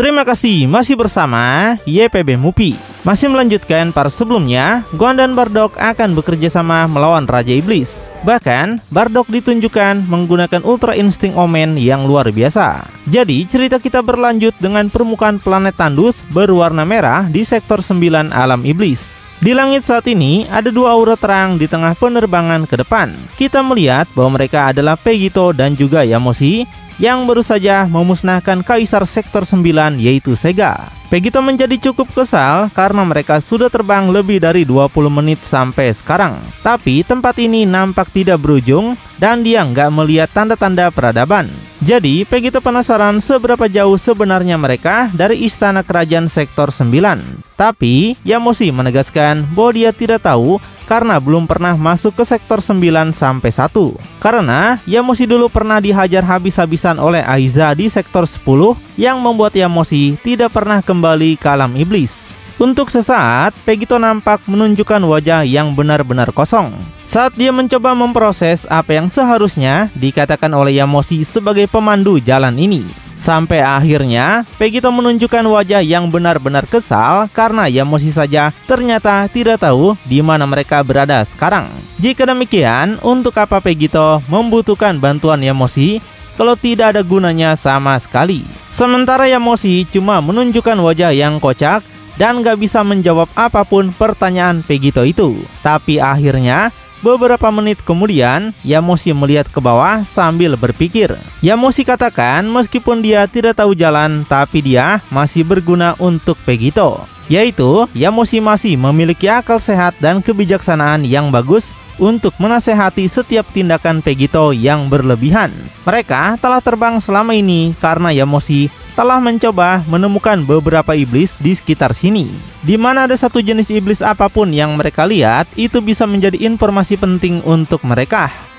Terima kasih masih bersama YPB Movie. Masih melanjutkan part sebelumnya, Gon dan Bardock akan bekerja sama melawan Raja Iblis. Bahkan, Bardock ditunjukkan menggunakan Ultra Instinct Omen yang luar biasa. Jadi, cerita kita berlanjut dengan permukaan planet Tandus berwarna merah di sektor 9 alam iblis. Di langit saat ini, ada dua aura terang di tengah penerbangan ke depan. Kita melihat bahwa mereka adalah Pegito dan juga Yamoshi, yang baru saja memusnahkan Kaisar Sektor 9 yaitu Sega. Pegito menjadi cukup kesal karena mereka sudah terbang lebih dari 20 menit sampai sekarang. Tapi tempat ini nampak tidak berujung dan dia nggak melihat tanda-tanda peradaban. Jadi Pegito penasaran seberapa jauh sebenarnya mereka dari istana kerajaan Sektor 9. Tapi Yamoshi menegaskan bahwa dia tidak tahu karena belum pernah masuk ke sektor 9 sampai 1. Karena Yamoshi dulu pernah dihajar habis-habisan oleh Aiza di sektor 10 yang membuat Yamoshi tidak pernah kembali ke alam iblis. Untuk sesaat, Pegito nampak menunjukkan wajah yang benar-benar kosong saat dia mencoba memproses apa yang seharusnya dikatakan oleh Yamoshi sebagai pemandu jalan ini. Sampai akhirnya, Pegito menunjukkan wajah yang benar-benar kesal karena Yamoshi saja ternyata tidak tahu di mana mereka berada sekarang. Jika demikian, untuk apa Pegito membutuhkan bantuan Yamoshi kalau tidak ada gunanya sama sekali? Sementara Yamoshi cuma menunjukkan wajah yang kocak dan gak bisa menjawab apapun pertanyaan Pegito itu. Tapi akhirnya, beberapa menit kemudian, Yamoshi melihat ke bawah sambil berpikir. Yamoshi katakan meskipun dia tidak tahu jalan, tapi dia masih berguna untuk Pegito. Yaitu, Yamoshi masih memiliki akal sehat dan kebijaksanaan yang bagus untuk menasehati setiap tindakan Pegito yang berlebihan. Mereka telah terbang selama ini karena Yamoshi telah mencoba menemukan beberapa iblis di sekitar sini. Di mana ada satu jenis iblis apapun yang mereka lihat, itu bisa menjadi informasi penting untuk mereka.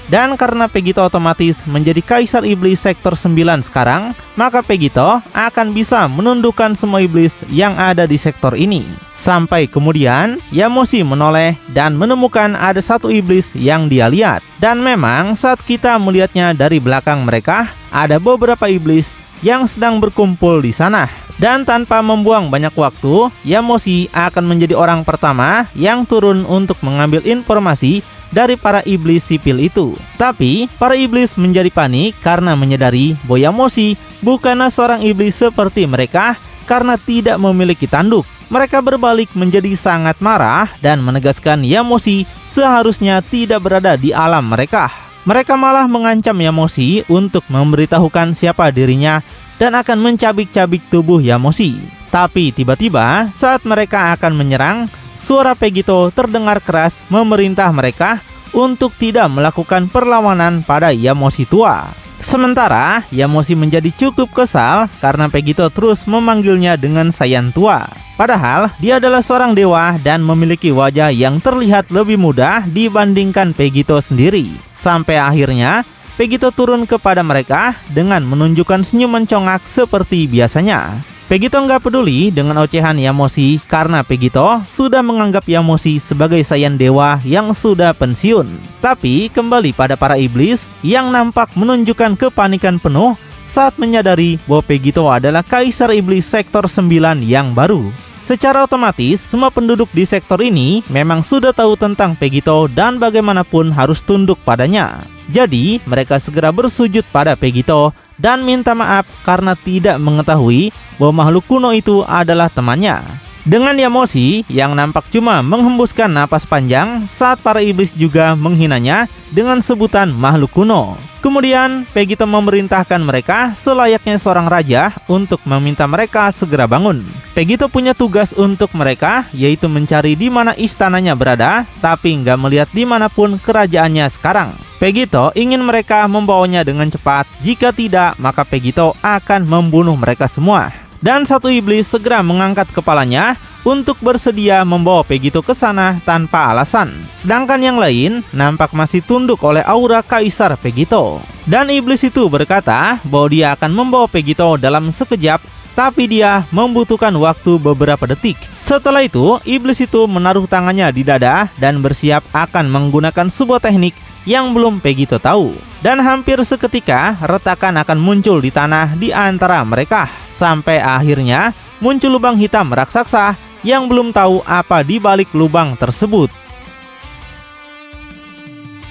Dan karena Pegito otomatis menjadi Kaisar Iblis Sektor 9 sekarang, maka Pegito akan bisa menundukkan semua iblis yang ada di sektor ini. Sampai kemudian, Yamoshi menoleh dan menemukan ada satu iblis yang dia lihat. Dan memang saat kita melihatnya dari belakang mereka, ada beberapa iblis yang sedang berkumpul di sana. Dan tanpa membuang banyak waktu, Yamoshi akan menjadi orang pertama yang turun untuk mengambil informasi dari para iblis sipil itu. Tapi para iblis menjadi panik karena menyadari bahwa Yamoshi bukanlah seorang iblis seperti mereka karena tidak memiliki tanduk. Mereka berbalik menjadi sangat marah dan menegaskan Yamoshi seharusnya tidak berada di alam mereka. Mereka malah mengancam Yamoshi untuk memberitahukan siapa dirinya dan akan mencabik-cabik tubuh Yamoshi. Tapi tiba-tiba saat mereka akan menyerang, suara Pegito terdengar keras memerintah mereka untuk tidak melakukan perlawanan pada Yamoshi tua. Sementara Yamoshi menjadi cukup kesal karena Pegito terus memanggilnya dengan Saiyan tua. Padahal dia adalah seorang dewa dan memiliki wajah yang terlihat lebih muda dibandingkan Pegito sendiri. Sampai akhirnya Pegito turun kepada mereka dengan menunjukkan senyuman congak seperti biasanya. Pegito nggak peduli dengan ocehan Yamoshi karena Pegito sudah menganggap Yamoshi sebagai Saiyan dewa yang sudah pensiun. Tapi kembali pada para iblis yang nampak menunjukkan kepanikan penuh saat menyadari bahwa Pegito adalah Kaisar Iblis Sektor 9 yang baru. Secara otomatis, semua penduduk di sektor ini memang sudah tahu tentang Pegito dan bagaimanapun harus tunduk padanya. Jadi, mereka segera bersujud pada Pegito dan minta maaf karena tidak mengetahui bahwa makhluk kuno itu adalah temannya. Dengan Yamoshi yang nampak cuma menghembuskan napas panjang saat para iblis juga menghinanya dengan sebutan makhluk kuno. Kemudian Pegito memerintahkan mereka selayaknya seorang raja untuk meminta mereka segera bangun. Pegito punya tugas untuk mereka, yaitu mencari di mana istananya berada, tapi nggak melihat dimanapun kerajaannya sekarang. Pegito ingin mereka membawanya dengan cepat, jika tidak maka Pegito akan membunuh mereka semua. Dan satu iblis segera mengangkat kepalanya untuk bersedia membawa Pegito ke sana tanpa alasan. Sedangkan yang lain nampak masih tunduk oleh aura Kaisar Pegito. Dan iblis itu berkata bahwa dia akan membawa Pegito dalam sekejap, tapi dia membutuhkan waktu beberapa detik. Setelah itu, iblis itu menaruh tangannya di dada dan bersiap akan menggunakan sebuah teknik yang belum Pegito tahu. Dan hampir seketika retakan akan muncul di tanah di antara mereka. Sampai akhirnya muncul lubang hitam raksasa yang belum tahu apa di balik lubang tersebut.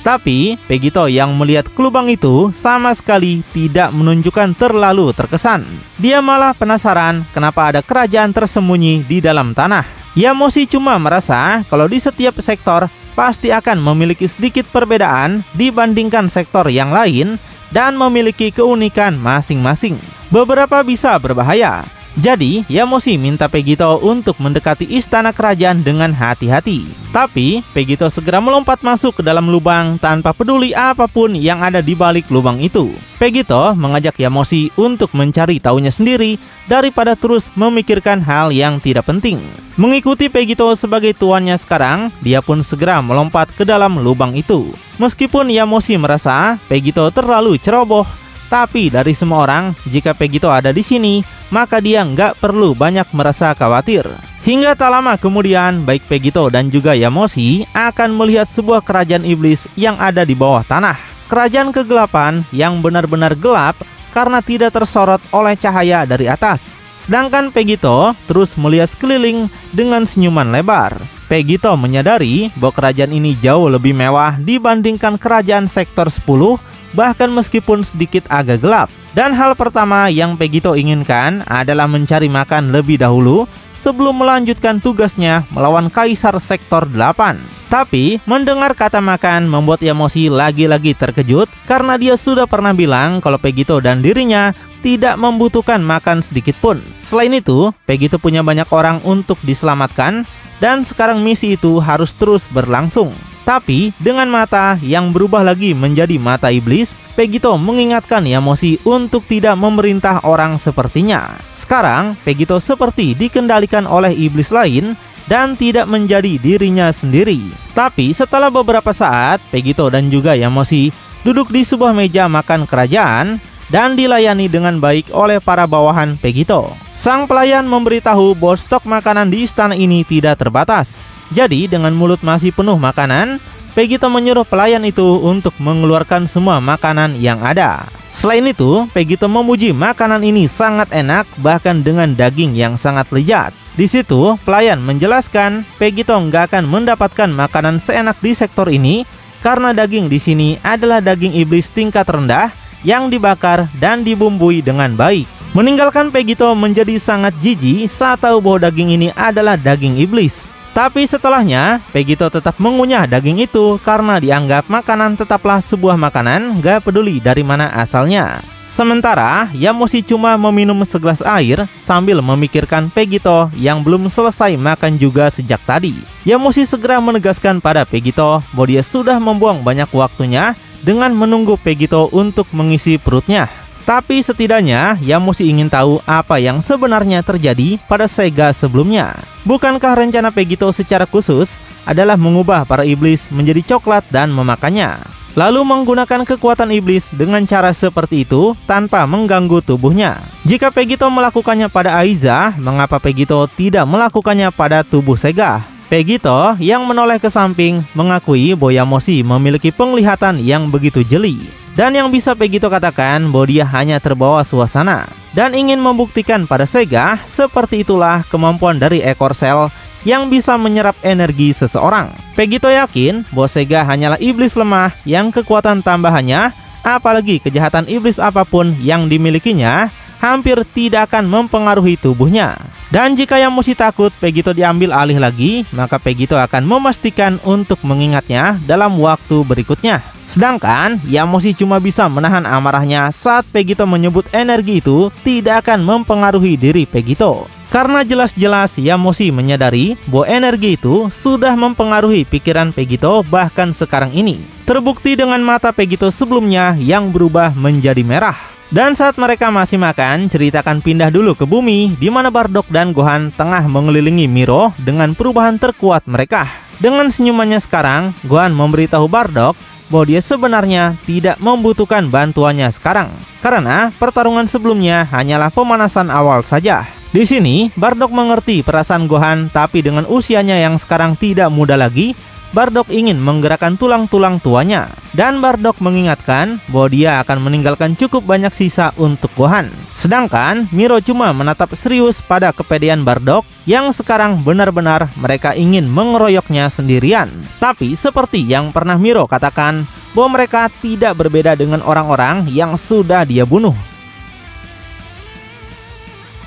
Tapi Pegito yang melihat ke lubang itu sama sekali tidak menunjukkan terlalu terkesan. Dia malah penasaran kenapa ada kerajaan tersembunyi di dalam tanah. Yamoshi cuma merasa kalau di setiap sektor pasti akan memiliki sedikit perbedaan dibandingkan sektor yang lain dan memiliki keunikan masing-masing. Beberapa bisa berbahaya. Jadi, Yamoshi minta Pegito untuk mendekati istana kerajaan dengan hati-hati. Tapi, Pegito segera melompat masuk ke dalam lubang tanpa peduli apapun yang ada di balik lubang itu. Pegito mengajak Yamoshi untuk mencari tahunya sendiri daripada terus memikirkan hal yang tidak penting. Mengikuti Pegito sebagai tuannya sekarang, dia pun segera melompat ke dalam lubang itu. Meskipun Yamoshi merasa Pegito terlalu ceroboh, tapi dari semua orang, jika Pegito ada di sini, maka dia nggak perlu banyak merasa khawatir. Hingga tak lama kemudian, baik Pegito dan juga Yamoshi akan melihat sebuah kerajaan iblis yang ada di bawah tanah. Kerajaan kegelapan yang benar-benar gelap karena tidak tersorot oleh cahaya dari atas. Sedangkan Pegito terus melihat sekeliling dengan senyuman lebar. Pegito menyadari bahwa kerajaan ini jauh lebih mewah dibandingkan kerajaan sektor 10, bahkan meskipun sedikit agak gelap. Dan hal pertama yang Pegito inginkan adalah mencari makan lebih dahulu sebelum melanjutkan tugasnya melawan Kaisar Sektor 8. Tapi mendengar kata makan membuat Yamoshi lagi-lagi terkejut karena dia sudah pernah bilang kalau Pegito dan dirinya tidak membutuhkan makan sedikit pun. Selain itu, Pegito punya banyak orang untuk diselamatkan dan sekarang misi itu harus terus berlangsung. Tapi dengan mata yang berubah lagi menjadi mata iblis, Pegito mengingatkan Yamoshi untuk tidak memerintah orang sepertinya. Sekarang Pegito seperti dikendalikan oleh iblis lain dan tidak menjadi dirinya sendiri. Tapi setelah beberapa saat, Pegito dan juga Yamoshi duduk di sebuah meja makan kerajaan dan dilayani dengan baik oleh para bawahan Pegito. Sang pelayan memberitahu bahwa stok makanan di istana ini tidak terbatas. Jadi dengan mulut masih penuh makanan, Pegito menyuruh pelayan itu untuk mengeluarkan semua makanan yang ada. Selain itu, Pegito memuji makanan ini sangat enak, bahkan dengan daging yang sangat lezat. Di situ, pelayan menjelaskan Pegito nggak akan mendapatkan makanan seenak di sektor ini karena daging di sini adalah daging iblis tingkat rendah yang dibakar dan dibumbui dengan baik. Meninggalkan Pegito menjadi sangat jijik saat tahu bahwa daging ini adalah daging iblis. Tapi setelahnya, Pegito tetap mengunyah daging itu karena dianggap makanan tetaplah sebuah makanan, gak peduli dari mana asalnya. Sementara, Yamoshi cuma meminum segelas air sambil memikirkan Pegito yang belum selesai makan juga sejak tadi. Yamoshi segera menegaskan pada Pegito bahwa dia sudah membuang banyak waktunya dengan menunggu Pegito untuk mengisi perutnya. Tapi setidaknya Yamoshi ingin tahu apa yang sebenarnya terjadi pada Sega sebelumnya. Bukankah rencana Pegito secara khusus adalah mengubah para iblis menjadi coklat dan memakannya? Lalu menggunakan kekuatan iblis dengan cara seperti itu tanpa mengganggu tubuhnya. Jika Pegito melakukannya pada Aiza, mengapa Pegito tidak melakukannya pada tubuh Sega? Pegito yang menoleh ke samping mengakui bahwa Yamoshi memiliki penglihatan yang begitu jeli. Dan yang bisa Pegito katakan bahwa dia hanya terbawa suasana dan ingin membuktikan pada Sega seperti itulah kemampuan dari ekor sel yang bisa menyerap energi seseorang. Pegito yakin bahwa Sega hanyalah iblis lemah yang kekuatan tambahannya, apalagi kejahatan iblis apapun yang dimilikinya, hampir tidak akan mempengaruhi tubuhnya. Dan jika Yamoshi takut Pegito diambil alih lagi, maka Pegito akan memastikan untuk mengingatnya dalam waktu berikutnya. Sedangkan Yamoshi cuma bisa menahan amarahnya saat Pegito menyebut energi itu tidak akan mempengaruhi diri Pegito. Karena jelas-jelas Yamoshi menyadari bahwa energi itu sudah mempengaruhi pikiran Pegito bahkan sekarang ini. Terbukti dengan mata Pegito sebelumnya yang berubah menjadi merah. Dan saat mereka masih makan, cerita akan pindah dulu ke bumi di mana Bardock dan Gohan tengah mengelilingi Miro dengan perubahan terkuat mereka. Dengan senyumannya sekarang, Gohan memberitahu Bardock bahwa dia sebenarnya tidak membutuhkan bantuannya sekarang karena pertarungan sebelumnya hanyalah pemanasan awal saja. Di sini, Bardock mengerti perasaan Gohan, tapi dengan usianya yang sekarang tidak muda lagi, Bardock ingin menggerakkan tulang-tulang tuanya. Dan Bardock mengingatkan bahwa dia akan meninggalkan cukup banyak sisa untuk Gohan. Sedangkan Miro cuma menatap serius pada kepedean Bardock yang sekarang benar-benar mereka ingin mengeroyoknya sendirian. Tapi seperti yang pernah Miro katakan, bahwa mereka tidak berbeda dengan orang-orang yang sudah dia bunuh.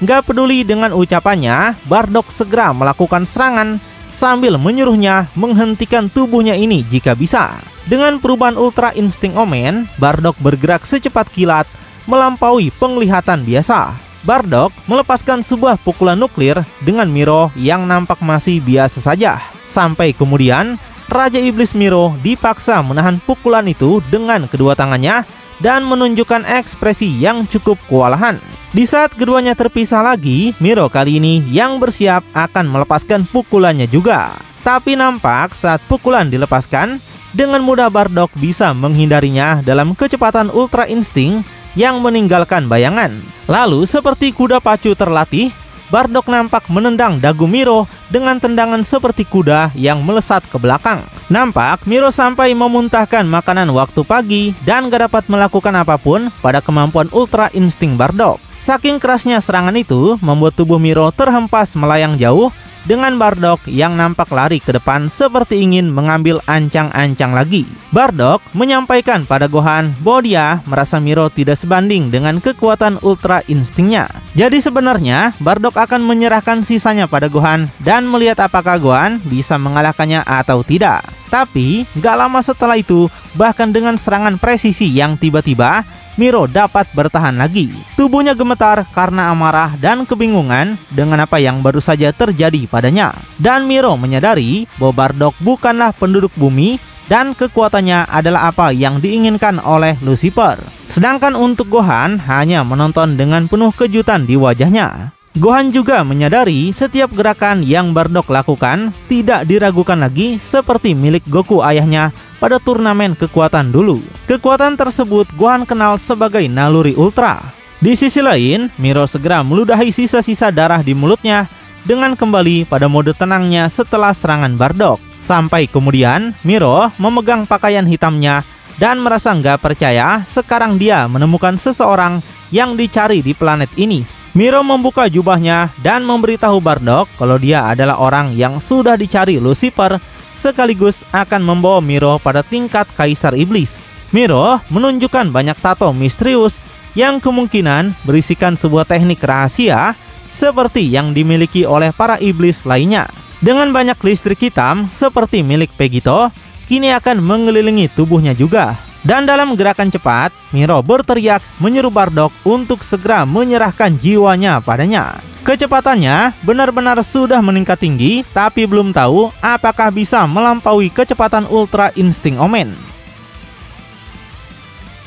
Gak peduli dengan ucapannya, Bardock segera melakukan serangan sambil menyuruhnya menghentikan tubuhnya ini jika bisa. Dengan perubahan Ultra Instinct Omen, Bardock bergerak secepat kilat melampaui penglihatan biasa. Bardock melepaskan sebuah pukulan nuklir dengan Miro yang nampak masih biasa saja. Sampai kemudian Raja Iblis Miro dipaksa menahan pukulan itu dengan kedua tangannya dan menunjukkan ekspresi yang cukup kewalahan. Di saat keduanya terpisah lagi, Miro kali ini yang bersiap akan melepaskan pukulannya juga. Tapi nampak saat pukulan dilepaskan, dengan mudah Bardock bisa menghindarinya dalam kecepatan Ultra Instinct yang meninggalkan bayangan. Lalu seperti kuda pacu terlatih, Bardock nampak menendang dagu Miro dengan tendangan seperti kuda yang melesat ke belakang. Nampak Miro sampai memuntahkan makanan waktu pagi dan gak dapat melakukan apapun pada kemampuan Ultra Instinct Bardock. Saking kerasnya serangan itu membuat tubuh Miro terhempas melayang jauh, dengan Bardock yang nampak lari ke depan seperti ingin mengambil ancang-ancang lagi. Bardock menyampaikan pada Gohan bahwa dia merasa Miro tidak sebanding dengan kekuatan Ultra Instingnya. Jadi sebenarnya Bardock akan menyerahkan sisanya pada Gohan dan melihat apakah Gohan bisa mengalahkannya atau tidak. Tapi gak lama setelah itu, bahkan dengan serangan presisi yang tiba-tiba, Miro dapat bertahan lagi. Tubuhnya gemetar karena amarah dan kebingungan dengan apa yang baru saja terjadi padanya. Dan Miro menyadari bahwa Bardock bukanlah penduduk bumi dan kekuatannya adalah apa yang diinginkan oleh Lucifer. Sedangkan untuk Gohan hanya menonton dengan penuh kejutan di wajahnya. Gohan juga menyadari setiap gerakan yang Bardock lakukan tidak diragukan lagi seperti milik Goku ayahnya pada turnamen kekuatan dulu. Kekuatan tersebut Gohan kenal sebagai naluri ultra. Di sisi lain, Miro segera meludahi sisa-sisa darah di mulutnya dengan kembali pada mode tenangnya setelah serangan Bardock. Sampai kemudian Miro memegang pakaian hitamnya dan merasa nggak percaya sekarang dia menemukan seseorang yang dicari di planet ini. Miro membuka jubahnya dan memberitahu Bardock kalau dia adalah orang yang sudah dicari Lucifer, sekaligus akan membawa Miro pada tingkat Kaisar Iblis. Miro menunjukkan banyak tato misterius yang kemungkinan berisikan sebuah teknik rahasia seperti yang dimiliki oleh para iblis lainnya. Dengan banyak listrik hitam seperti milik Vegito, kini akan mengelilingi tubuhnya juga. Dan dalam gerakan cepat, Miro berteriak menyuruh Bardock untuk segera menyerahkan jiwanya padanya. Kecepatannya benar-benar sudah meningkat tinggi, tapi belum tahu apakah bisa melampaui kecepatan Ultra Instinct Omen.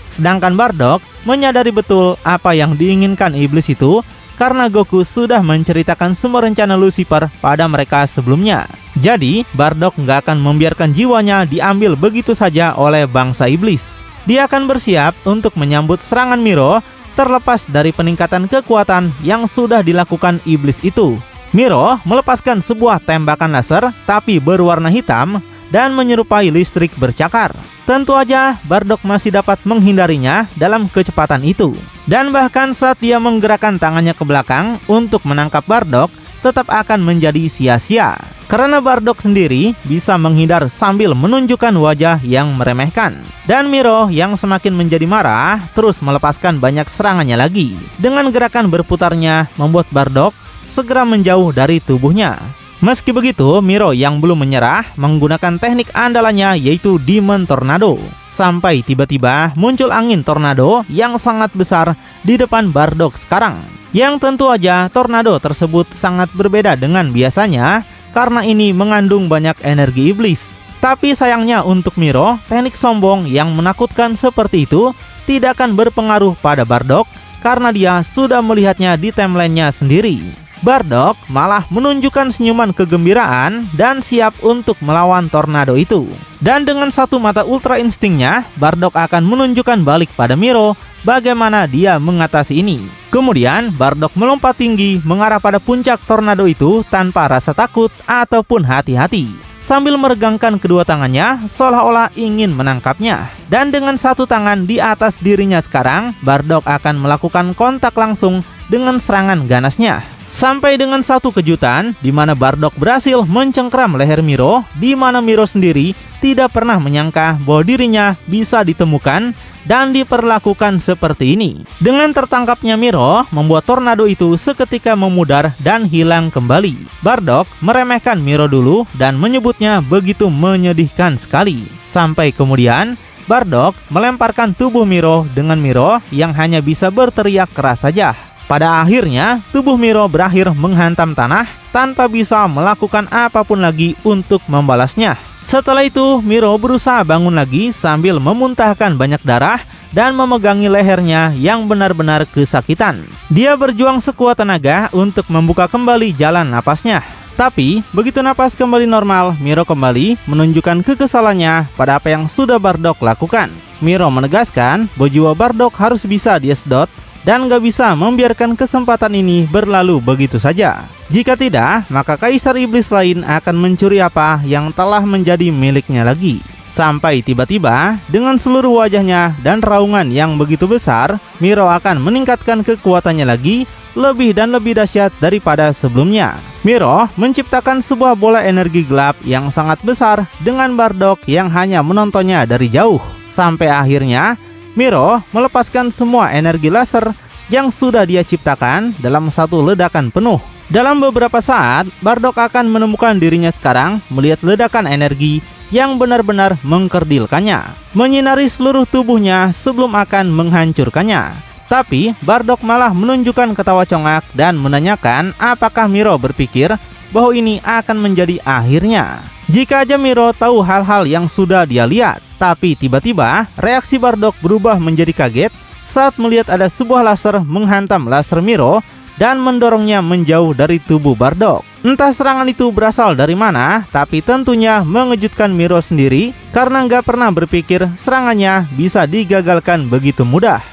Sedangkan Bardock menyadari betul apa yang diinginkan iblis itu, karena Goku sudah menceritakan semua rencana Lucifer pada mereka sebelumnya. Jadi, Bardock nggak akan membiarkan jiwanya diambil begitu saja oleh bangsa iblis. Dia akan bersiap untuk menyambut serangan Miro, terlepas dari peningkatan kekuatan yang sudah dilakukan iblis itu. Miro melepaskan sebuah tembakan laser tapi berwarna hitam dan menyerupai listrik bercakar. Tentu aja Bardock masih dapat menghindarinya dalam kecepatan itu. Dan bahkan saat dia menggerakkan tangannya ke belakang untuk menangkap Bardock, tetap akan menjadi sia-sia. Karena Bardock sendiri bisa menghindar sambil menunjukkan wajah yang meremehkan. Dan Miro yang semakin menjadi marah terus melepaskan banyak serangannya lagi. Dengan gerakan berputarnya membuat Bardock segera menjauh dari tubuhnya. Meski begitu, Miro yang belum menyerah menggunakan teknik andalannya yaitu Demon Tornado. Sampai tiba-tiba muncul angin tornado yang sangat besar di depan Bardock sekarang. Yang tentu aja tornado tersebut sangat berbeda dengan biasanya karena ini mengandung banyak energi iblis. Tapi sayangnya untuk Miro, teknik sombong yang menakutkan seperti itu tidak akan berpengaruh pada Bardock karena dia sudah melihatnya di timelinenya sendiri. Bardock malah menunjukkan senyuman kegembiraan dan siap untuk melawan tornado itu. Dan dengan satu mata Ultra Instingnya, Bardock akan menunjukkan balik pada Miro bagaimana dia mengatasi ini. Kemudian Bardock melompat tinggi mengarah pada puncak tornado itu tanpa rasa takut ataupun hati-hati. sambil meregangkan kedua tangannya seolah-olah ingin menangkapnya. Dan dengan satu tangan di atas dirinya sekarang, Bardock akan melakukan kontak langsung dengan serangan ganasnya. Sampai dengan satu kejutan di mana Bardock berhasil mencengkram leher Miro, di mana Miro sendiri tidak pernah menyangka bahwa dirinya bisa ditemukan dan diperlakukan seperti ini. Dengan tertangkapnya Miro, membuat tornado itu seketika memudar dan hilang kembali. Bardock meremehkan Miro dulu dan menyebutnya begitu menyedihkan sekali. Sampai kemudian Bardock melemparkan tubuh Miro dengan Miro yang hanya bisa berteriak keras saja. Pada akhirnya, tubuh Miro berakhir menghantam tanah tanpa bisa melakukan apapun lagi untuk membalasnya. Setelah itu, Miro berusaha bangun lagi sambil memuntahkan banyak darah dan memegangi lehernya yang benar-benar kesakitan. Dia berjuang sekuat tenaga untuk membuka kembali jalan napasnya. Tapi, begitu napas kembali normal, Miro kembali menunjukkan kekesalannya pada apa yang sudah Bardock lakukan. Miro menegaskan bahwa jiwa Bardock harus bisa disedot dan gak bisa membiarkan kesempatan ini berlalu begitu saja. Jika tidak, maka Kaisar Iblis lain akan mencuri apa yang telah menjadi miliknya lagi. Sampai tiba-tiba, dengan seluruh wajahnya dan raungan yang begitu besar, Miro akan meningkatkan kekuatannya lagi, lebih dan lebih dahsyat daripada sebelumnya. Miro menciptakan sebuah bola energi gelap yang sangat besar dengan Bardock yang hanya menontonnya dari jauh. Sampai akhirnya, Miro melepaskan semua energi laser yang sudah dia ciptakan dalam satu ledakan penuh. Dalam beberapa saat, Bardock akan menemukan dirinya sekarang melihat ledakan energi yang benar-benar mengkerdilkannya, menyinari seluruh tubuhnya sebelum akan menghancurkannya. Tapi, Bardock malah menunjukkan ketawa congak dan menanyakan apakah Miro berpikir bahwa ini akan menjadi akhirnya. Jika aja Miro tahu hal-hal yang sudah dia lihat. Tapi tiba-tiba reaksi Bardock berubah menjadi kaget saat melihat ada sebuah laser menghantam laser Miro dan mendorongnya menjauh dari tubuh Bardock. Entah serangan itu berasal dari mana, tapi tentunya mengejutkan Miro sendiri karena nggak pernah berpikir serangannya bisa digagalkan begitu mudah.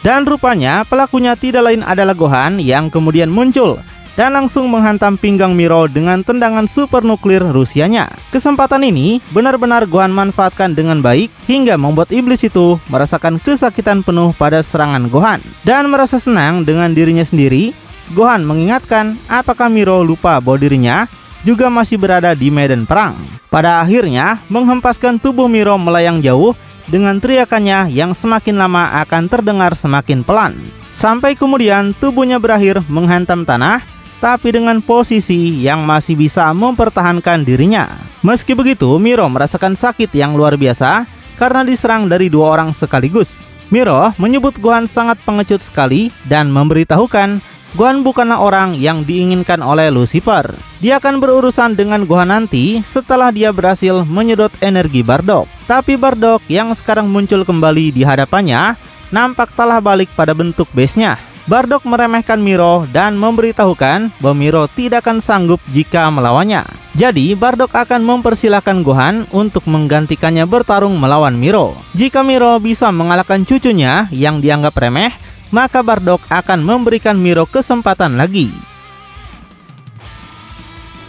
Dan rupanya pelakunya tidak lain adalah Gohan yang kemudian muncul dan langsung menghantam pinggang Miro dengan tendangan super nuklir Rusianya. Kesempatan ini benar-benar Gohan manfaatkan dengan baik hingga membuat iblis itu merasakan kesakitan penuh pada serangan Gohan. Dan merasa senang dengan dirinya sendiri, Gohan mengingatkan apakah Miro lupa bahwa dirinya juga masih berada di medan perang. Pada akhirnya menghempaskan tubuh Miro melayang jauh dengan teriakannya yang semakin lama akan terdengar semakin pelan. Sampai kemudian tubuhnya berakhir menghantam tanah, tapi dengan posisi yang masih bisa mempertahankan dirinya. Meski begitu, Miro merasakan sakit yang luar biasa karena diserang dari dua orang sekaligus. Miro menyebut Gohan sangat pengecut sekali dan memberitahukan Gohan bukanlah orang yang diinginkan oleh Lucifer. Dia akan berurusan dengan Gohan nanti setelah dia berhasil menyedot energi Bardock. Tapi Bardock yang sekarang muncul kembali di hadapannya nampak telah balik pada bentuk base-nya. Bardock meremehkan Miro dan memberitahukan bahwa Miro tidak akan sanggup jika melawannya. Jadi Bardock akan mempersilahkan Gohan untuk menggantikannya bertarung melawan Miro. Jika Miro bisa mengalahkan cucunya yang dianggap remeh, maka Bardock akan memberikan Miro kesempatan lagi.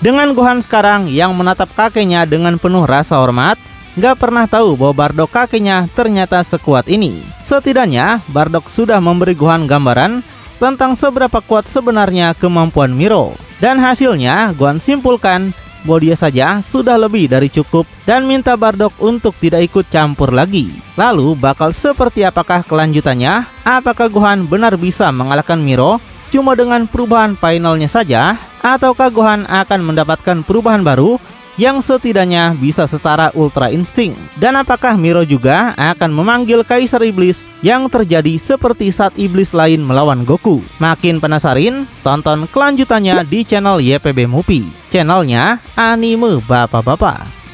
Dengan Gohan sekarang yang menatap kakeknya dengan penuh rasa hormat, gak pernah tahu bahwa Bardock kakeknya ternyata sekuat ini. Setidaknya Bardock sudah memberi Gohan gambaran tentang seberapa kuat sebenarnya kemampuan Miro. Dan hasilnya Gohan simpulkan bahwa dia saja sudah lebih dari cukup dan minta Bardock untuk tidak ikut campur lagi. Lalu bakal seperti apakah kelanjutannya? Apakah Gohan benar bisa mengalahkan Miro cuma dengan perubahan finalnya saja? Ataukah Gohan akan mendapatkan perubahan baru yang setidaknya bisa setara Ultra Instinct? Dan apakah Miro juga akan memanggil Kaisar Iblis yang terjadi seperti saat Iblis lain melawan Goku? Makin penasaran? Tonton kelanjutannya di channel YPB Movie, channelnya anime bapak-bapak.